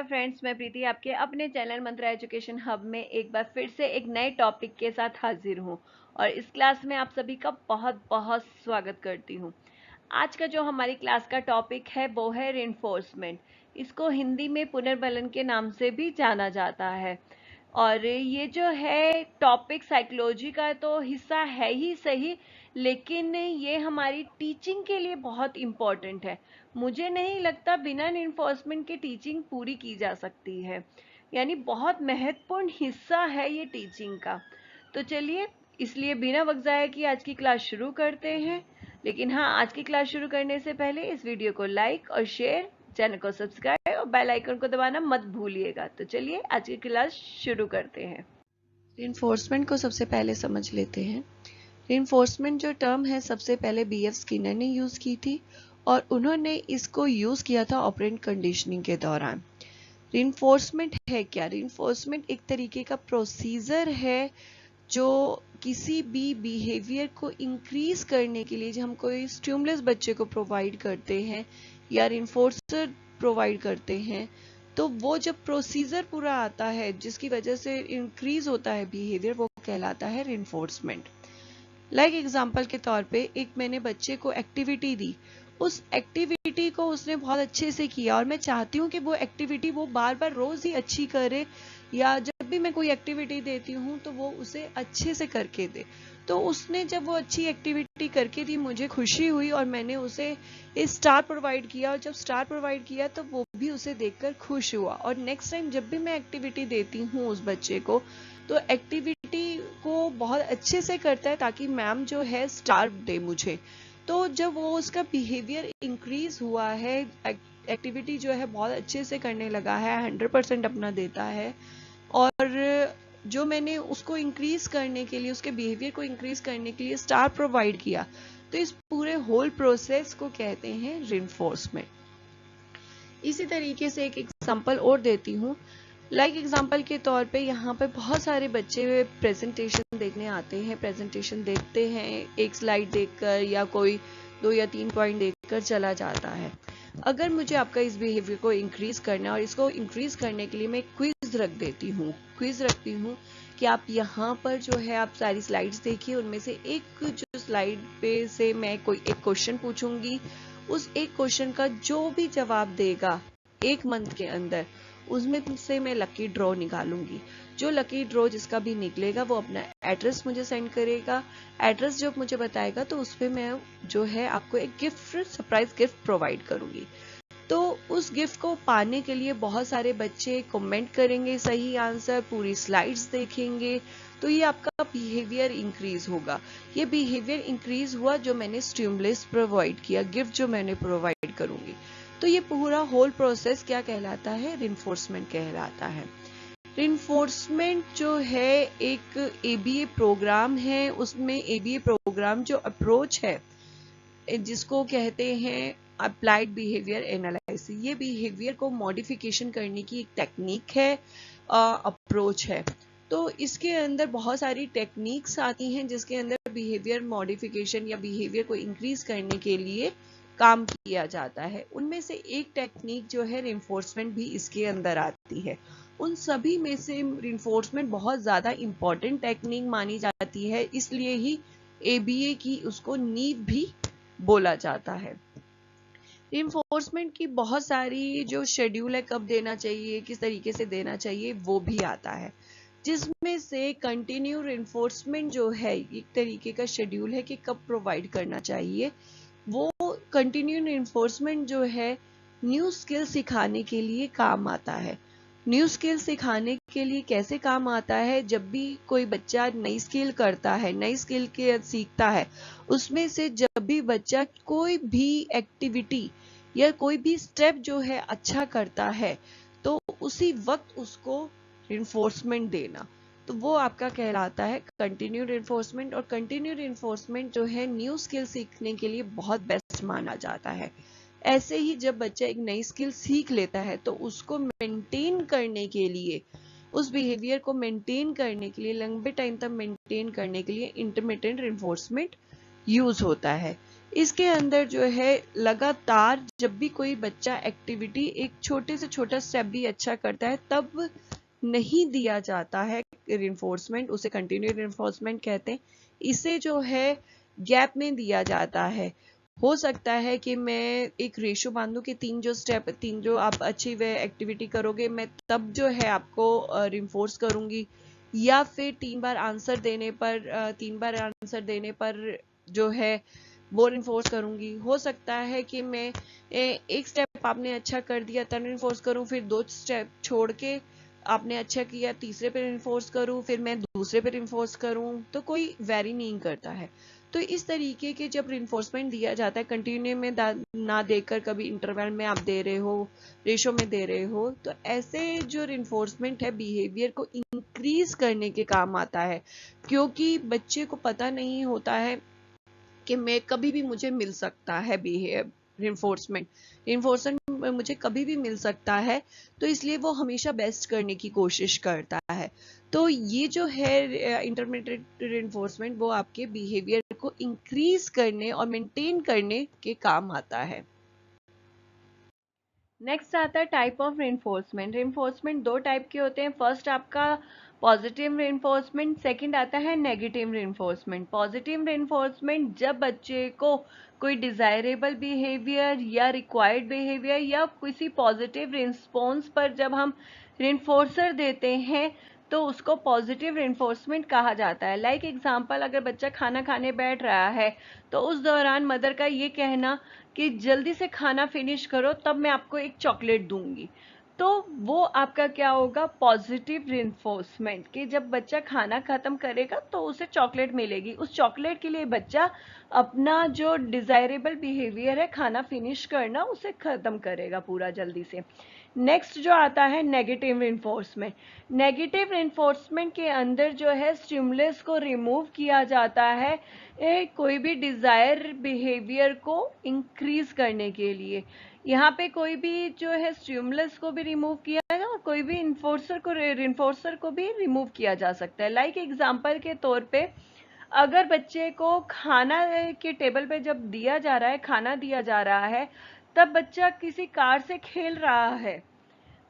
नमस्कार फ्रेंड्स, मैं प्रीति आपके अपने चैनल मंत्रा एजुकेशन हब में एक बार फिर से एक नए टॉपिक के साथ हाजिर हूँ और इस क्लास में आप सभी का बहुत बहुत स्वागत करती हूँ। आज का जो हमारी क्लास का टॉपिक है वो है रिइंफोर्समेंट। इसको हिंदी में पुनर्बलन के नाम से भी जाना जाता है और ये जो है टॉपिक साइकोलॉजी का तो हिस्सा है ही सही, लेकिन ये हमारी टीचिंग के लिए बहुत इम्पोर्टेंट है। मुझे नहीं लगता बिना इन्फोर्समेंट के टीचिंग पूरी की जा सकती है, यानी बहुत महत्वपूर्ण हिस्सा है ये टीचिंग का। तो चलिए, इसलिए बिना वक्त ज़ाया किए आज की क्लास शुरू करते हैं। लेकिन हाँ, आज की क्लास शुरू करने से पहले इस वीडियो को लाइक और शेयर, चैनल को सब्सक्राइब और बेल आइकन को दबाना मत भूलिएगा। तो चलिए आज की क्लास शुरू करते हैं। रिइंफोर्समेंट को सबसे पहले समझ लेते हैं। रिइंफोर्समेंट जो टर्म है सबसे पहले बीएफ स्किनर ने यूज की थी और उन्होंने इसको यूज किया था ऑपरेंट कंडीशनिंग के दौरान। रिइंफोर्समेंट है क्या? रिइंफोर्समेंट एक तरीके का प्रोसीजर है जो किसी भी बिहेवियर को इंक्रीज करने के लिए, जब हम कोई स्टिमुलस बच्चे को प्रोवाइड करते हैं या रिइंफोर्सर प्रोवाइड करते हैं, तो वो जब प्रोसीजर पूरा आता है जिसकी वजह से इंक्रीज होता है बिहेवियर, वो कहलाता है रिइंफोर्समेंट। लाइक एग्जाम्पल के तौर पे एक मैंने बच्चे को एक्टिविटी दी, उस एक्टिविटी को उसने बहुत अच्छे से किया और मैं चाहती हूँ कि वो एक्टिविटी वो बार बार रोज ही अच्छी करे, या जब भी मैं कोई एक्टिविटी देती हूँ तो वो उसे अच्छे से करके दे। तो उसने जब वो अच्छी एक्टिविटी करके दी, मुझे खुशी हुई और मैंने उसे स्टार प्रोवाइड किया, और जब स्टार प्रोवाइड किया तो वो भी उसे देखकर खुश हुआ। और नेक्स्ट टाइम जब भी मैं एक्टिविटी देती हूँ उस बच्चे को, तो एक्टिविटी को बहुत अच्छे से करता है ताकि मैम जो है स्टार दे मुझे। तो जब वो उसका बिहेवियर इंक्रीज हुआ है, एक्टिविटी जो है बहुत अच्छे से करने लगा है, 100% अपना देता है, और जो मैंने उसको इंक्रीज करने के लिए, उसके बिहेवियर को इंक्रीज करने के लिए स्टार प्रोवाइड किया, तो इस पूरे होल प्रोसेस को कहते हैं रिइंफोर्समेंट। इसी तरीके से एक एग्जांपल और देती हूँ। लाइक एग्जांपल के तौर पे यहाँ पे बहुत सारे बच्चे प्रेजेंटेशन देखने आते हैं, प्रेजेंटेशन देखते हैं एक स्लाइड देखकर या कोई 2 या 3 पॉइंट देखकर चला जाता है। अगर मुझे आपका इस बिहेवियर को इंक्रीज करना है और इसको इंक्रीज करने के लिए मैं क्विज रखती हूँ कि आप यहाँ पर जो है आप सारी स्लाइड्स देखिए, उनमें से एक जो स्लाइड पे से मैं कोई एक क्वेश्चन पूछूंगी, उस एक क्वेश्चन का जो भी जवाब देगा 1 मंथ के अंदर, उसमें से मैं लकी ड्रॉ निकालूंगी। जो लकी ड्रॉ जिसका भी निकलेगा वो अपना एड्रेस मुझे सेंड करेगा। एड्रेस जब मुझे बताएगा तो उस पर मैं जो है आपको एक गिफ्ट, सरप्राइज गिफ्ट प्रोवाइड करूंगी। तो उस गिफ्ट को पाने के लिए बहुत सारे बच्चे कमेंट करेंगे सही आंसर, पूरी स्लाइड्स देखेंगे, तो ये आपका बिहेवियर इंक्रीज होगा। ये बिहेवियर इंक्रीज हुआ जो मैंने स्टिमुलस प्रोवाइड किया, गिफ्ट जो मैंने प्रोवाइड करूंगी। तो ये पूरा होल प्रोसेस क्या कहलाता है? रिइंफोर्समेंट कहलाता है। रिइंफोर्समेंट जो है एक एबीए प्रोग्राम है, उसमें एबीए प्रोग्राम जो अप्रोच है जिसको कहते हैं अप्लाइड बिहेवियर एनालिसिस, ये बिहेवियर को मॉडिफिकेशन करने की एक टेक्निक है, अप्रोच है। तो इसके अंदर बहुत सारी टेक्निक्स आती हैं जिसके अंदर बिहेवियर मॉडिफिकेशन या बिहेवियर को इंक्रीज करने के लिए काम किया जाता है। उनमें से एक टेक्निक जो है रिइंफोर्समेंट भी इसके अंदर आती है। उन सभी में से रिइंफोर्समेंट बहुत ज्यादा इंपॉर्टेंट टेक्निक मानी जाती है, इसलिए ही एबीए की उसको नींव भी बोला जाता है। रिइंफोर्समेंट की बहुत सारी जो शेड्यूल है, कब देना चाहिए, किस तरीके से देना चाहिए, वो भी आता है, जिसमें से कंटिन्यू रिइंफोर्समेंट जो है एक तरीके का शेड्यूल है कि कब प्रोवाइड करना चाहिए। वो कंटिन्यू रिइंफोर्समेंट जो है न्यू स्किल सिखाने के लिए काम आता है। न्यू स्किल सिखाने के लिए कैसे काम आता है? जब भी कोई बच्चा नई स्किल करता है, नई स्किल के सीखता है, उसमें से जब भी बच्चा कोई भी एक्टिविटी या कोई भी स्टेप जो है अच्छा करता है, तो उसी वक्त उसको रिइंफोर्समेंट देना, तो वो आपका कहलाता है कंटिन्यू रिइंफोर्समेंट। और कंटिन्यू रिइंफोर्समेंट जो है न्यू स्किल सीखने के लिए बहुत बेस्ट माना जाता है। ऐसे ही जब बच्चा एक नई स्किल सीख लेता है तो उसको मेंटेन करने के लिए, उस बिहेवियर को मेंटेन करने के लिए, लंबे टाइम तक मेंटेन करने के लिए इंटरमिटेंट रिइंफोर्समेंट यूज होता है। इसके अंदर जो है लगातार जब भी कोई बच्चा एक्टिविटी एक छोटे से छोटा स्टेप भी अच्छा करता है तब नहीं दिया जाता है रिइंफोर्समेंट, उसे कंटिन्यू रिइंफोर्समेंट कहते हैं। इसे जो है गैप में दिया जाता है। हो सकता है कि मैं एक रेशो बांधूं कि तीन जो आप अच्छी वे एक्टिविटी करोगे मैं तब जो है आपको रिइंफोर्स करूंगी, या फिर 3 बार आंसर देने पर जो है वो रिइंफोर्स करूंगी। हो सकता है कि मैं एक स्टेप आपने अच्छा कर दिया तब रिइंफोर्स करूं, फिर 2 स्टेप छोड़ के आपने अच्छा किया तीसरे पे रिइंफोर्स करूं, फिर मैं दूसरे पे रिइंफोर्स करूं, तो कोई वेरी नहीं करता है। तो इस तरीके के जब रिइंफोर्समेंट दिया जाता है कंटिन्यू में ना देकर कभी इंटरवल में आप दे रहे हो, रेशो में दे रहे हो, तो ऐसे जो रिइंफोर्समेंट है बिहेवियर को इंक्रीज करने के काम आता है, क्योंकि बच्चे को पता नहीं होता है कि मैं कभी भी मुझे मिल सकता है बिहेव रिइंफोर्समेंट मुझे कभी भी मिल सकता है, तो इसलिए वो हमेशा बेस्ट करने की कोशिश करता है। तो ये जो है इंटरमीडिएट रिइंफोर्समेंट वो आपके बिहेवियर को इंक्रीज करने और मेंटेन करने के काम आता है। नेक्स्ट आता है टाइप ऑफ रेनफोर्समेंट। रेनफोर्समेंट दो टाइप के होते हैं। फर्स्ट आपका पॉजिटिव रेनफोर्समेंट, सेकंड आता है नेगेटिव रेनफोर्समेंट। पॉजिटिव रेनफोर्समेंट जब बच्चे को कोई डिजायरेबल बिहेवियर या रिक्वायर्ड बिहेवियर या किसी पॉजिटिव रिस्पॉन्स पर जब हम रेनफोर्सर देते हैं तो उसको पॉजिटिव रेनफोर्समेंट कहा जाता है। लाइक एग्जांपल, अगर बच्चा खाना खाने बैठ रहा है तो उस दौरान मदर का ये कहना कि जल्दी से खाना फिनिश करो तब मैं आपको एक चॉकलेट दूंगी, तो वो आपका क्या होगा, पॉजिटिव रिइंफोर्समेंट, कि जब बच्चा खाना खत्म करेगा तो उसे चॉकलेट मिलेगी। उस चॉकलेट के लिए बच्चा अपना जो डिजायरेबल बिहेवियर है खाना फिनिश करना उसे खत्म करेगा पूरा जल्दी से। नेक्स्ट जो आता है नेगेटिव रिइंफोर्समेंट। नेगेटिव रिइंफोर्समेंट के अंदर जो है स्टिमुलस को रिमूव किया जाता है कोई भी डिजायर बिहेवियर को इंक्रीज करने के लिए। यहाँ पे कोई भी जो है स्टिमुलस को भी रिमूव किया जाएगा और कोई भी इन्फोर्सर को भी रिमूव किया जा सकता है। लाइक एग्जांपल के तौर पे, अगर बच्चे को खाना के टेबल पे जब दिया जा रहा है, खाना दिया जा रहा है, तब बच्चा किसी कार से खेल रहा है,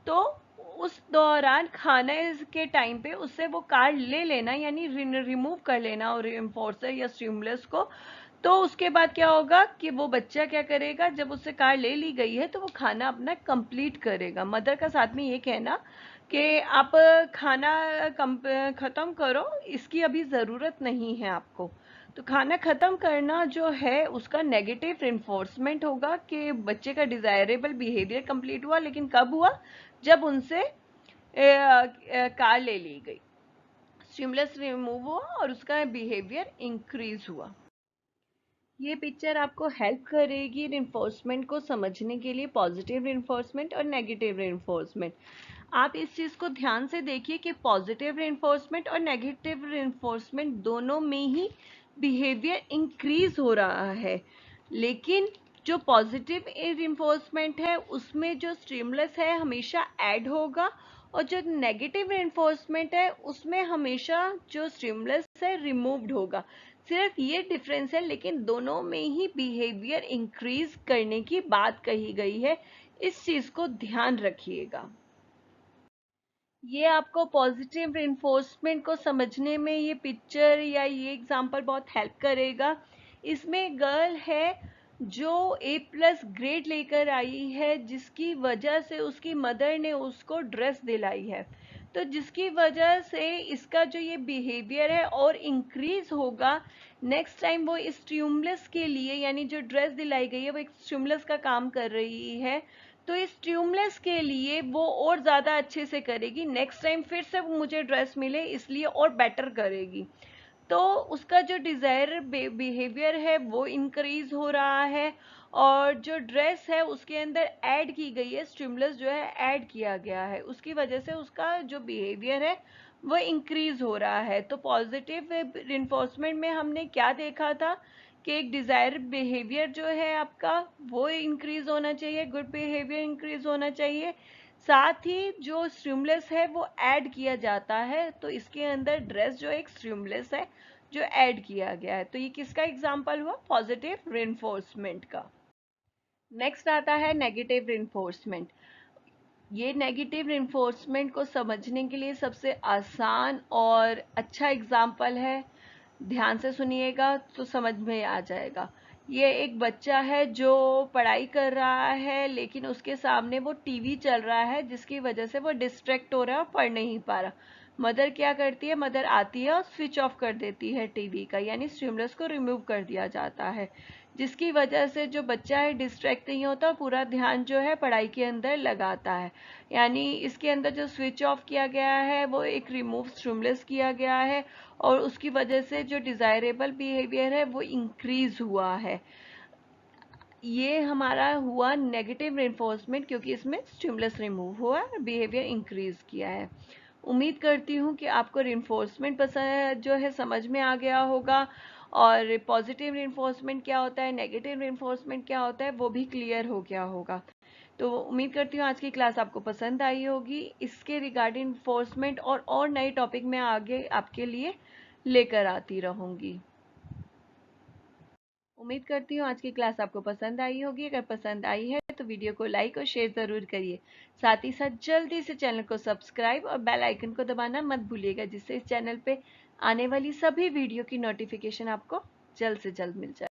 तो उस दौरान खाने के टाइम पे उससे वो कार्ड ले लेना, यानी रिमूव कर लेना और रिइंफोर्सर या स्टिमुलस को। तो उसके बाद क्या होगा कि वो बच्चा क्या करेगा, जब उससे कार्ड ले ली गई है तो वो खाना अपना कंप्लीट करेगा। मदर का साथ में ये कहना कि आप खाना खत्म करो, इसकी अभी ज़रूरत नहीं है आपको। तो खाना खत्म करना जो है उसका नेगेटिव रिइंफोर्समेंट होगा कि बच्चे का डिजायरेबल बिहेवियर कंप्लीट हुआ, लेकिन कब हुआ, जब उनसे कार ले ली गई, स्टिमुलस रिमूव हुआ और उसका बिहेवियर इंक्रीज हुआ। ये पिक्चर आपको हेल्प करेगी रिइंफोर्समेंट को समझने के लिए, पॉजिटिव रिइंफोर्समेंट और नेगेटिव रिइंफोर्समेंट। आप इस चीज को ध्यान से देखिए कि पॉजिटिव रिइंफोर्समेंट और नेगेटिव रिइंफोर्समेंट दोनों में ही बिहेवियर इंक्रीज हो रहा है, लेकिन जो पॉजिटिव रिइंफोर्समेंट है उसमें जो स्टिमुलस है हमेशा ऐड होगा, और जो नेगेटिव रिइंफोर्समेंट है उसमें हमेशा जो स्टिमुलस है रिमूव्ड होगा। सिर्फ ये डिफरेंस है, लेकिन दोनों में ही बिहेवियर इंक्रीज करने की बात कही गई है। इस चीज को ध्यान रखिएगा। ये आपको पॉजिटिव रिइंफोर्समेंट को समझने में ये पिक्चर या ये एग्जांपल बहुत हेल्प करेगा। इसमें गर्ल है जो A+ ग्रेड लेकर आई है, जिसकी वजह से उसकी मदर ने उसको ड्रेस दिलाई है, तो जिसकी वजह से इसका जो ये बिहेवियर है और इंक्रीज होगा। नेक्स्ट टाइम वो इस स्टिमुलस के लिए, यानी जो ड्रेस दिलाई गई है वो एक स्टिमुलस का काम कर रही है, तो इस ट्यूमलेस के लिए वो और ज़्यादा अच्छे से करेगी। नेक्स्ट टाइम फिर से वो मुझे ड्रेस मिले इसलिए और बेटर करेगी, तो उसका जो डिज़ायर बिहेवियर है वो इंक्रीज हो रहा है, और जो ड्रेस है उसके अंदर ऐड की गई है, स्टिमुलस जो है ऐड किया गया है, उसकी वजह से उसका जो बिहेवियर है वो इंक्रीज हो रहा है। तो पॉजिटिव रिइंफोर्समेंट में हमने क्या देखा था कि एक डिजायर बिहेवियर जो है आपका वो इंक्रीज होना चाहिए, गुड बिहेवियर इंक्रीज होना चाहिए, साथ ही जो स्टिमुलस है वो ऐड किया जाता है। तो इसके अंदर ड्रेस जो एक स्टिमुलस है जो ऐड किया गया है। तो ये किसका एग्जाम्पल हुआ? पॉजिटिव रिइंफोर्समेंट का। नेक्स्ट आता है नेगेटिव रिइंफोर्समेंट। ये नेगेटिव रिइंफोर्समेंट को समझने के लिए सबसे आसान और अच्छा एग्जाम्पल है, ध्यान से सुनिएगा तो समझ में आ जाएगा। ये एक बच्चा है जो पढ़ाई कर रहा है, लेकिन उसके सामने वो टीवी चल रहा है, जिसकी वजह से वो डिस्ट्रैक्ट हो रहा है और पढ़ नहीं पा रहा। मदर क्या करती है? मदर आती है और स्विच ऑफ कर देती है टीवी का, यानी स्टिमुलस को रिमूव कर दिया जाता है, जिसकी वजह से जो बच्चा है डिस्ट्रैक्ट नहीं होता, पूरा ध्यान जो है पढ़ाई के अंदर लगाता है। यानी इसके अंदर जो स्विच ऑफ किया गया है वो एक रिमूव स्टिमुलस किया गया है, और उसकी वजह से जो डिजायरेबल बिहेवियर है वो इंक्रीज हुआ है। ये हमारा हुआ नेगेटिव रिइंफोर्समेंट, क्योंकि इसमें स्टिमुलस रिमूव हुआ है, बिहेवियर इंक्रीज किया है। उम्मीद करती हूँ कि आपको रिइंफोर्समेंट पसंद जो है समझ में आ गया होगा, और पॉजिटिव रिइंफोर्समेंट क्या होता है, नेगेटिव रिइंफोर्समेंट क्या होता है, वो भी क्लियर हो गया होगा। तो उम्मीद करती हूँ आज की क्लास आपको पसंद आई होगी। इसके रिगार्डिंग इन्फोर्समेंट और नए टॉपिक मैं आगे आपके लिए लेकर आती रहूँगी। उम्मीद करती हूँ आज की क्लास आपको पसंद आई होगी। अगर पसंद आई है तो वीडियो को लाइक और शेयर ज़रूर करिए। साथ ही साथ जल्दी से चैनल को सब्सक्राइब और बेल आइकन को दबाना मत भूलिएगा, जिससे इस चैनल पे आने वाली सभी वीडियो की नोटिफिकेशन आपको जल्द से जल्द मिल जाए।